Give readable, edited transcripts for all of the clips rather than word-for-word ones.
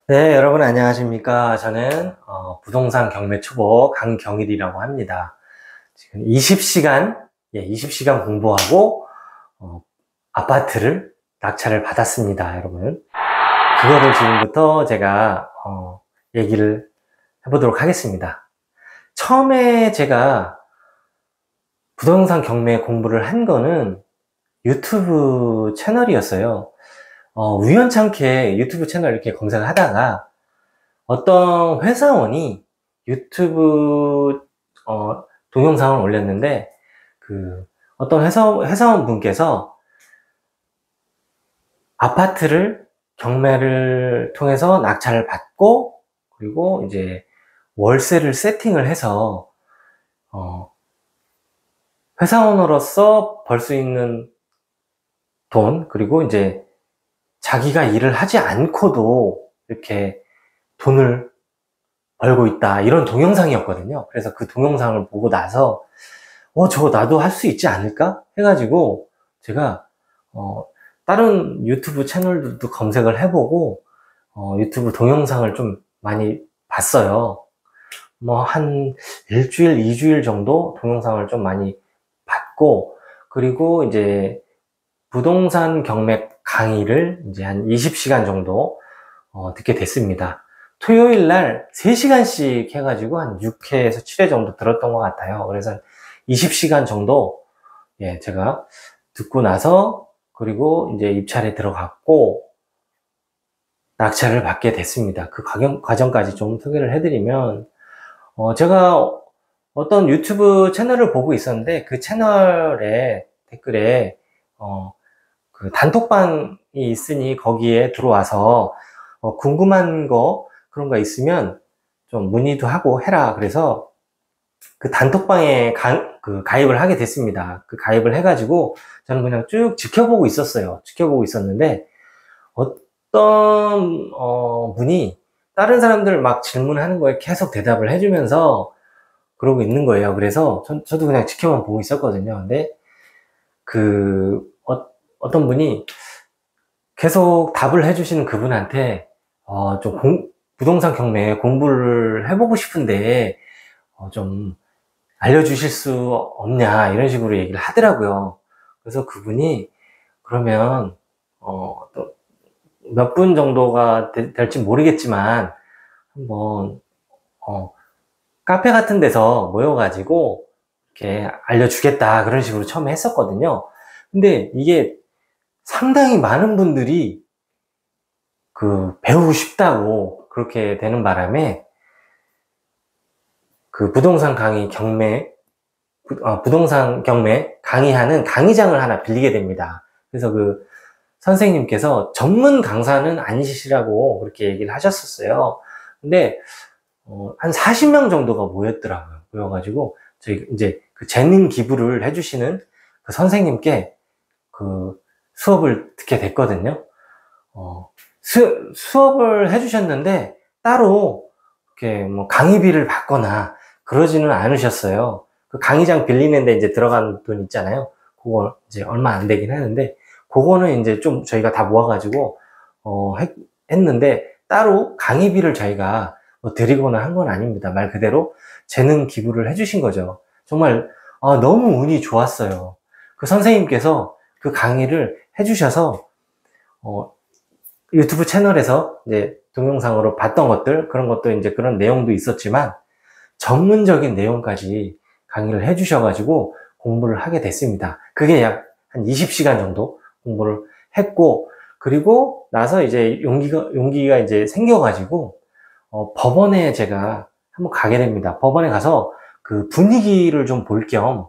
네, 여러분 안녕하십니까. 저는 부동산 경매 초보 강경일이라고 합니다. 지금 20시간, 20시간 공부하고 어, 아파트를 낙찰을 받았습니다, 여러분. 그거를 지금부터 제가 얘기를 해보도록 하겠습니다. 처음에 제가 부동산 경매 공부를 한 거는 유튜브 채널이었어요. 우연찮게 유튜브 채널 이렇게 검색을 하다가 어떤 회사원이 유튜브 동영상을 올렸는데 어떤 회사원 분께서 아파트를 경매를 통해서 낙찰을 받고 그리고 이제 월세를 세팅을 해서 회사원으로서 벌 수 있는 돈 그리고 이제 자기가 일을 하지 않고도 이렇게 돈을 벌고 있다 이런 동영상이었거든요. 그래서 그 동영상을 보고 나서 저거 나도 할 수 있지 않을까 해가지고 제가 다른 유튜브 채널들도 검색을 해보고 유튜브 동영상을 좀 많이 봤어요. 뭐 한 일주일, 2주일 정도 동영상을 좀 많이 봤고 그리고 이제 부동산 경매 강의를 이제 한 20시간 정도 듣게 됐습니다. 토요일 날 3시간씩 해가지고 한 6회에서 7회 정도 들었던 것 같아요. 그래서 20시간 정도, 제가 듣고 나서, 그리고 이제 입찰에 들어갔고, 낙찰을 받게 됐습니다. 그 과정까지 좀 소개를 해드리면, 제가 어떤 유튜브 채널을 보고 있었는데, 그 채널에 댓글에, 그 단톡방이 있으니 거기에 들어와서, 궁금한 거, 그런 거 있으면 좀 문의도 하고 해라. 그래서 그 단톡방에 가입을 하게 됐습니다. 그 가입을 해가지고 저는 그냥 쭉 지켜보고 있었어요. 지켜보고 있었는데 어떤 분이 다른 사람들 막 질문하는 거에 계속 대답을 해주면서 그러고 있는 거예요. 그래서 저도 그냥 지켜만 보고 있었거든요. 근데 어떤 분이 계속 답을 해주시는 그분한테 부동산 경매 공부를 해보고 싶은데 좀 알려주실 수 없냐 이런 식으로 얘기를 하더라고요. 그래서 그분이 그러면 몇 분 정도가 될지 모르겠지만 한번 카페 같은 데서 모여가지고 이렇게 알려주겠다 그런 식으로 처음에 했었거든요. 근데 이게 상당히 많은 분들이 배우고 싶다고 그렇게 되는 바람에 부동산 부동산 경매 강의하는 강의장을 하나 빌리게 됩니다. 그래서 선생님께서 전문 강사는 아니시라고 그렇게 얘기를 하셨었어요. 근데 한 40명 정도가 모였더라고요. 모여가지고 저희 이제 재능 기부를 해주시는 그 선생님께 수업을 듣게 됐거든요. 수업을 해주셨는데 따로 이렇게 뭐 강의비를 받거나 그러지는 않으셨어요. 그 강의장 빌리는데 이제 들어간 돈 있잖아요. 그거 이제 얼마 안 되긴 하는데 그거는 이제 좀 저희가 다 모아가지고 했는데 따로 강의비를 저희가 뭐 드리거나 한 건 아닙니다. 말 그대로 재능 기부를 해주신 거죠. 정말 너무 운이 좋았어요. 그 선생님께서 그 강의를 해주셔서 유튜브 채널에서 이제 동영상으로 봤던 것들 그런 것도 이제 그런 내용도 있었지만 전문적인 내용까지 강의를 해주셔가지고 공부를 하게 됐습니다. 그게 약 한 20시간 정도 공부를 했고 그리고 나서 이제 용기가 이제 생겨가지고 법원에 제가 한번 가게 됩니다. 법원에 가서 그 분위기를 좀 볼 겸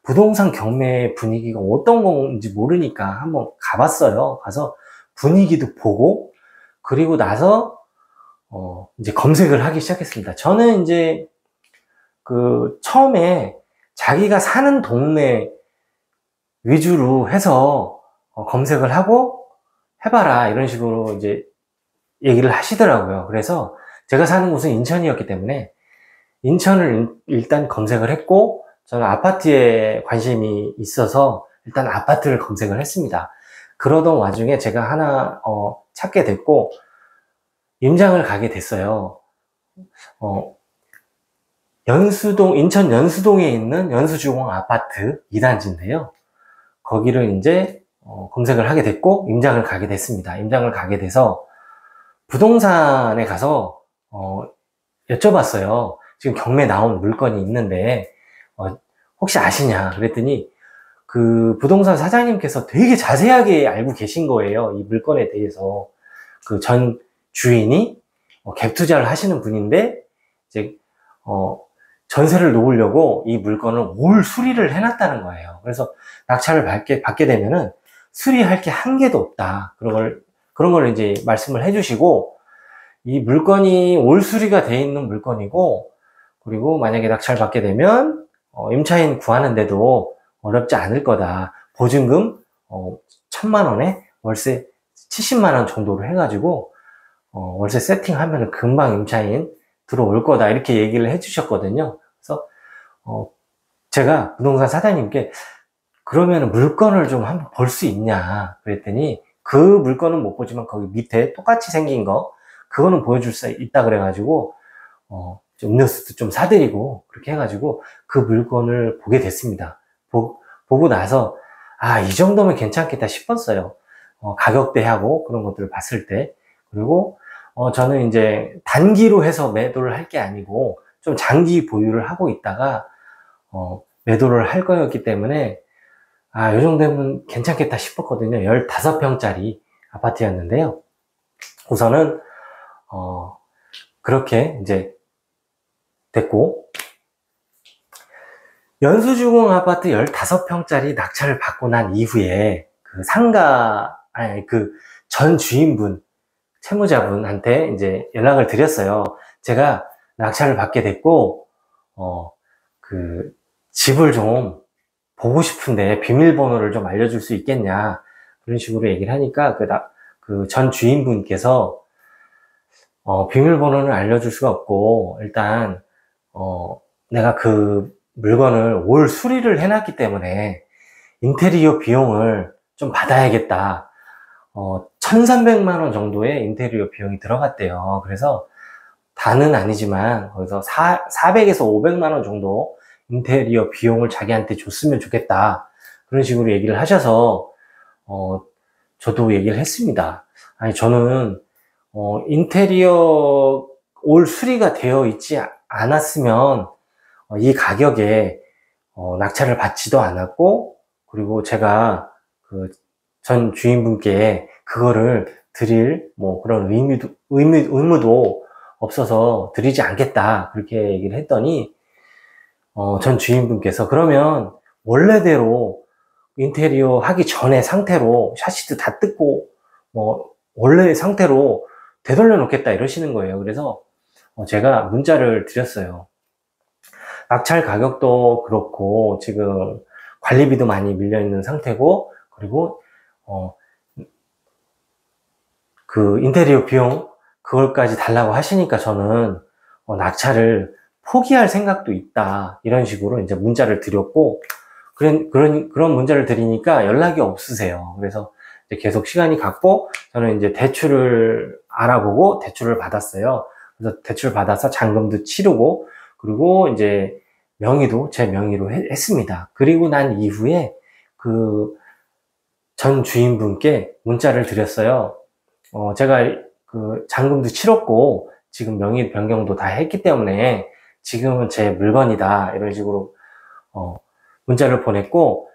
부동산 경매 분위기가 어떤 건지 모르니까 한번 가봤어요. 가서 분위기도 보고 그리고 나서 이제 검색을 하기 시작했습니다. 저는 이제 처음에 자기가 사는 동네 위주로 해서 검색을 하고 해봐라 이런 식으로 이제 얘기를 하시더라고요. 그래서 제가 사는 곳은 인천이었기 때문에 인천을 일단 검색을 했고 저는 아파트에 관심이 있어서 일단 아파트를 검색을 했습니다. 그러던 와중에 제가 하나 찾게 됐고 임장을 가게 됐어요. 연수동, 인천 연수동에 있는 연수주공 아파트 2단지인데요. 거기를 이제 검색을 하게 됐고 임장을 가게 됐습니다. 임장을 가게 돼서 부동산에 가서 여쭤봤어요. 지금 경매 나온 물건이 있는데 혹시 아시냐 그랬더니 그 부동산 사장님께서 되게 자세하게 알고 계신 거예요. 이 물건에 대해서. 그 전 주인이 갭 투자를 하시는 분인데 이제 전세를 놓으려고 이 물건을 올 수리를 해놨다는 거예요. 그래서 낙찰을 받게 되면은 수리할 게 한 개도 없다. 그런 걸 이제 말씀을 해주시고, 이 물건이 올 수리가 돼 있는 물건이고, 그리고 만약에 낙찰 받게 되면 임차인 구하는데도 어렵지 않을 거다. 보증금 1,000만 원에 월세 70만 원 정도로 해가지고 월세 세팅하면 금방 임차인 들어올 거다. 이렇게 얘기를 해주셨거든요. 그래서 제가 부동산 사장님께 그러면 물건을 좀 한번 볼 수 있냐 그랬더니 그 물건은 못 보지만 거기 밑에 똑같이 생긴 거 그거는 보여줄 수 있다 그래가지고 음료수도 좀 사드리고 그렇게 해가지고 그 물건을 보게 됐습니다. 보고 나서 이 정도면 괜찮겠다 싶었어요. 가격대하고 그런 것들을 봤을 때. 그리고 저는 이제 단기로 해서 매도를 할 게 아니고 좀 장기 보유를 하고 있다가 매도를 할 거였기 때문에 이 정도면 괜찮겠다 싶었거든요. 15평짜리 아파트였는데요. 우선은 그렇게 이제 됐고, 연수주공 아파트 15평짜리 낙찰을 받고 난 이후에 그 전 주인분, 채무자분한테 이제 연락을 드렸어요. 제가 낙찰을 받게 됐고, 그 집을 좀 보고 싶은데 비밀번호를 좀 알려줄 수 있겠냐. 그런 식으로 얘기를 하니까 그 전 주인분께서 비밀번호는 알려줄 수가 없고, 일단 내가 그 물건을 올 수리를 해놨기 때문에 인테리어 비용을 좀 받아야겠다. 1,300만 원 정도의 인테리어 비용이 들어갔대요. 그래서 다는 아니지만 거기서 400에서 500만 원 정도 인테리어 비용을 자기한테 줬으면 좋겠다. 그런 식으로 얘기를 하셔서 저도 얘기를 했습니다. 아니 저는 인테리어 올 수리가 되어 있지 않았으면 이 가격에 낙찰을 받지도 않았고, 그리고 제가 그 전 주인분께 그거를 드릴 뭐 그런 의무도 없어서 드리지 않겠다 그렇게 얘기를 했더니 전 주인분께서 그러면 원래대로 인테리어 하기 전에 상태로 샤시도 다 뜯고 뭐 원래 상태로 되돌려 놓겠다 이러시는 거예요. 그래서 제가 문자를 드렸어요. 낙찰 가격도 그렇고 지금 관리비도 많이 밀려 있는 상태고, 그리고 그 인테리어 비용 그걸까지 달라고 하시니까 저는 낙찰을 포기할 생각도 있다 이런 식으로 이제 문자를 드렸고, 그런 문자를 드리니까 연락이 없으세요. 그래서 이제 계속 시간이 갔고 저는 이제 대출을 알아보고 대출을 받았어요. 그래서 대출 받아서 잔금도 치르고, 그리고 이제 명의도 제 명의로 했습니다. 그리고 난 이후에 그 전 주인분께 문자를 드렸어요. 제가 그 잔금도 치렀고 지금 명의 변경도 다 했기 때문에 지금은 제 물건이다 이런 식으로 문자를 보냈고,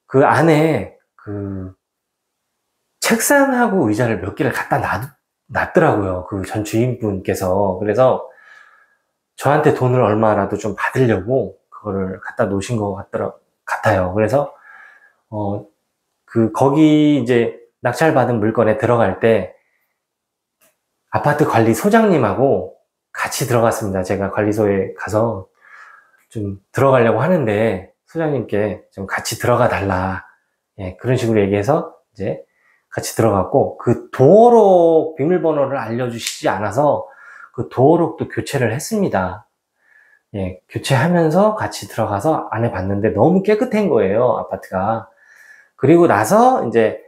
그 안에 그 책상하고 의자를 몇 개를 갖다 놨더라고요. 그 전 주인분께서. 그래서 저한테 돈을 얼마라도 좀 받으려고 그거를 갖다 놓으신 것 같아요. 그래서 거기 이제 낙찰받은 물건에 들어갈 때 아파트 관리소장님하고 같이 들어갔습니다. 제가 관리소에 가서 좀 들어가려고 하는데 소장님께 좀 같이 들어가 달라. 그런 식으로 얘기해서 이제 같이 들어갔고, 그 도어록 비밀번호를 알려주시지 않아서 그 도어록도 교체를 했습니다. 교체하면서 같이 들어가서 안에 봤는데 너무 깨끗한 거예요, 아파트가. 그리고 나서 이제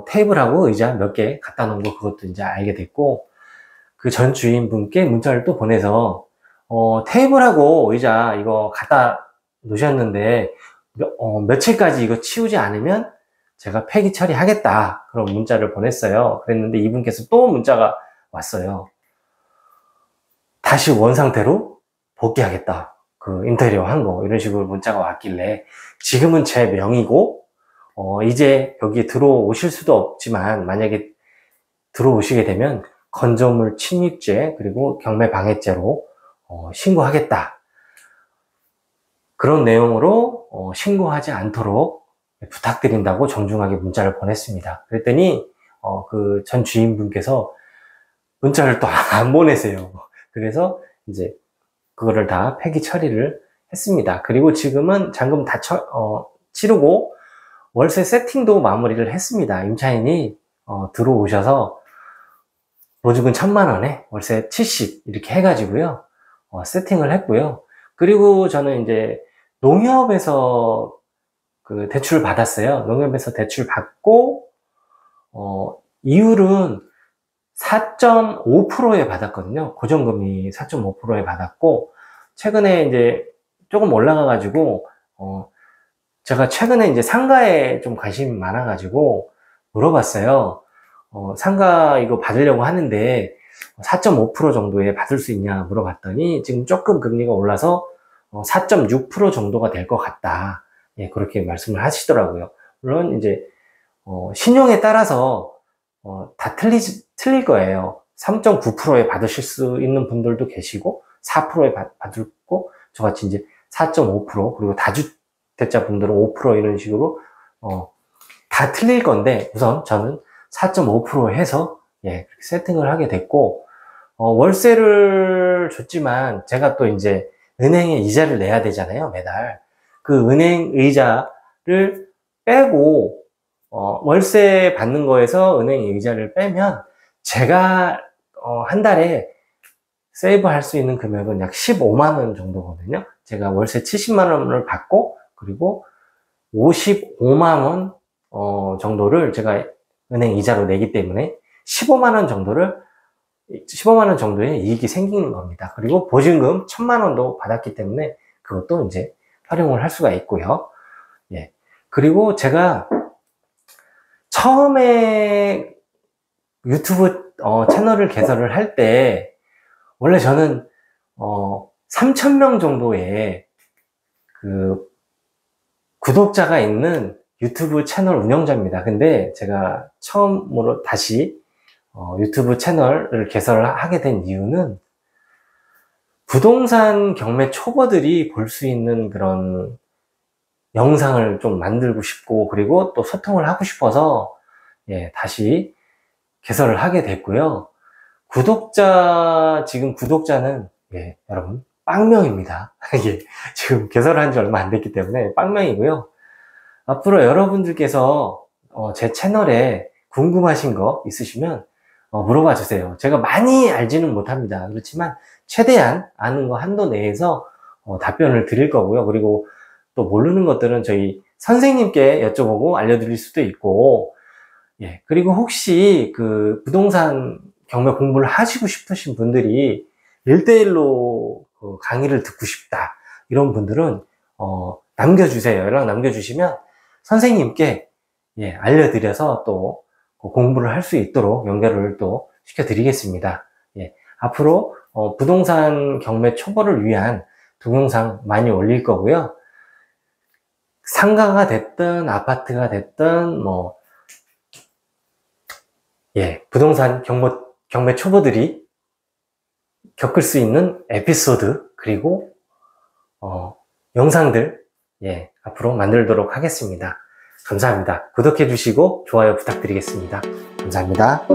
테이블하고 의자 몇 개 갖다 놓은 거 그것도 이제 알게 됐고, 그 전 주인분께 문자를 또 보내서 테이블하고 의자 이거 갖다 놓으셨는데 며칠까지 이거 치우지 않으면 제가 폐기 처리하겠다, 그런 문자를 보냈어요. 그랬는데 이분께서 또 문자가 왔어요. 다시 원상태로 복귀하겠다, 그 인테리어 한 거, 이런 식으로 문자가 왔길래 지금은 제 명의고 이제 여기에 들어오실 수도 없지만 만약에 들어오시게 되면 건조물 침입죄 그리고 경매방해죄로 신고하겠다, 그런 내용으로 신고하지 않도록 부탁드린다고 정중하게 문자를 보냈습니다. 그랬더니 그 전 주인분께서 문자를 또 안 보내세요. 그래서 이제 그거를 다 폐기 처리를 했습니다. 그리고 지금은 잔금 다 치르고 월세 세팅도 마무리를 했습니다. 임차인이 들어오셔서 보증금 1,000만 원에 월세 70 이렇게 해가지고요 세팅을 했고요. 그리고 저는 이제 농협에서 그 대출 받았어요. 농협에서 대출 받고 이율은 4.5%에 받았거든요. 고정금이 4.5%에 받았고, 최근에 이제 조금 올라가가지고 제가 최근에 이제 상가에 좀 관심이 많아가지고 물어봤어요. 상가 이거 받으려고 하는데 4.5% 정도에 받을 수 있냐 물어봤더니 지금 조금 금리가 올라서 4.6% 정도가 될 것 같다. 예, 그렇게 말씀을 하시더라고요. 물론 이제 신용에 따라서 다 틀릴 거예요. 3.9%에 받으실 수 있는 분들도 계시고 4%에 받고 저같이 이제 4.5% 그리고 다주택자 분들은 5% 이런 식으로 다 틀릴 건데 우선 저는 4.5% 해서 예, 그렇게 세팅을 하게 됐고 월세를 줬지만 제가 또 이제 은행에 이자를 내야 되잖아요, 매달. 그 은행 의자를 빼고 월세 받는 거에서 은행 이자를 빼면 제가 한 달에 세이브 할 수 있는 금액은 약 15만 원 정도거든요. 제가 월세 70만 원을 받고 그리고 55만 원 정도를 제가 은행 이자로 내기 때문에 15만 원 정도의 이익이 생기는 겁니다. 그리고 보증금 1,000만 원도 받았기 때문에 그것도 이제 활용을 할 수가 있고요. 예. 그리고 제가 처음에 유튜브 채널을 개설을 할 때 원래 저는 3,000명 정도의 그 구독자가 있는 유튜브 채널 운영자입니다. 근데 제가 처음으로 다시 유튜브 채널을 개설을 하게 된 이유는 부동산 경매 초보들이 볼 수 있는 그런 영상을 좀 만들고 싶고 그리고 또 소통을 하고 싶어서 예, 다시 개설을 하게 됐고요. 지금 구독자는 예, 여러분 빵명입니다. 예, 지금 개설을 한 지 얼마 안 됐기 때문에 빵명이고요. 앞으로 여러분들께서 제 채널에 궁금하신 거 있으시면 물어봐 주세요. 제가 많이 알지는 못합니다. 그렇지만 최대한 아는 거 한도 내에서 답변을 드릴 거고요. 그리고 또 모르는 것들은 저희 선생님께 여쭤보고 알려드릴 수도 있고, 예, 그리고 혹시 그 부동산 경매 공부를 하시고 싶으신 분들이 1대1로 그 강의를 듣고 싶다 이런 분들은 남겨주세요. 연락 남겨주시면 선생님께 예, 알려드려서 또 공부를 할 수 있도록 연결을 또 시켜드리겠습니다. 예, 앞으로 부동산 경매 초보를 위한 동영상 많이 올릴 거고요. 상가가 됐든 아파트가 됐든 예, 부동산 경매 초보들이 겪을 수 있는 에피소드 그리고 영상들 예, 앞으로 만들도록 하겠습니다. 감사합니다. 구독해 주시고 좋아요 부탁드리겠습니다. 감사합니다.